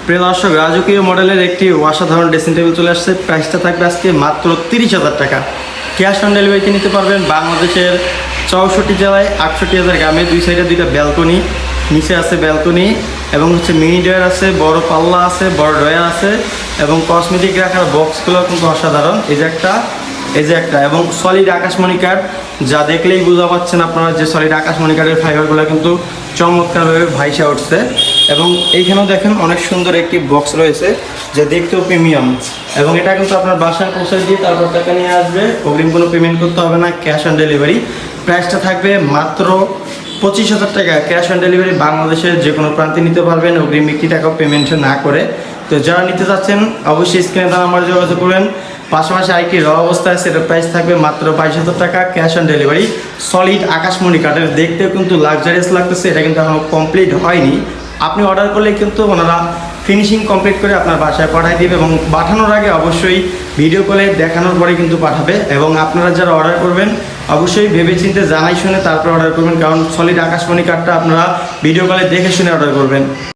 প্রিয় দর্শক, রাজকীয় মডেলের একটি অসাধারণ ড্রেসিং টেবিল চলে আসছে। প্রাইসটা থাকবে আজকে মাত্র 30,000 টাকা। ক্যাশ অন ডেলিভারিতে নিতে পারবেন। বাংলাদেশের 64 জেলায় 68,000 গ্রামে। দুই সাইডে দুইটা ব্যালকনি, নিচে আছে ব্যালকনি এবং হচ্ছে মিনি ড্রয়ার আছে, বড় পাল্লা আছে, বড় ড্রয়ার আছে এবং কসমেটিক রাখার বক্সগুলো কিন্তু অসাধারণ। এই যে একটা এবং সলিড আকাশমণি কাঠ, যা দেখলেই বুঝা পাচ্ছেন আপনারা যে সলিড আকাশমণি কাঠের ফাইবারগুলো কিন্তু চমৎকারভাবে ভাইসা উঠছে। এবং এইখানেও দেখেন অনেক সুন্দর একটি বক্স রয়েছে, যা দেখতেও প্রিমিয়াম। এবং এটা কিন্তু আপনার বাসায় পৌঁছে দিয়ে তারপর টাকা নিয়ে আসবে। অগ্রিম কোনো পেমেন্ট করতে হবে না, ক্যাশ অন ডেলিভারি। প্রাইসটা থাকবে মাত্র 25,000 টাকা। ক্যাশ অন ডেলিভারি বাংলাদেশের যে কোনো প্রান্তে নিতে পারবেন, অগ্রিম একটি টাকাও পেমেন্ট না করে। তো যারা নিতে চাচ্ছেন অবশ্যই স্ক্রিনে দেওয়া নাম্বারে যোগাযোগ করবেন। পাশাপাশি আরেকটি র অবস্থায়, সেটার প্রাইস থাকবে মাত্র 22,000 টাকা, ক্যাশ অন ডেলিভারি। সলিড আকাশমণি কাঠের, দেখতেও কিন্তু লাক্সারিয়াস লাগতেছে। এটা কিন্তু এখনও কমপ্লিট হয়নি। আপনি অর্ডার করলে কিন্তু ওনারা ফিনিশিং কমপ্লিট করে আপনার বাসায় পাঠিয়ে দেবে এবং পাঠানোর আগে অবশ্যই ভিডিও কলে দেখানোর পরে কিন্তু পাঠাবে। এবং আপনারা যারা অর্ডার করবেন অবশ্যই ভেবেচিন্তে জানাই শুনে তারপর অর্ডার করবেন, কারণ সলিড আকাশমণি কাঠটা আপনারা ভিডিও কলে দেখে শুনে অর্ডার করবেন।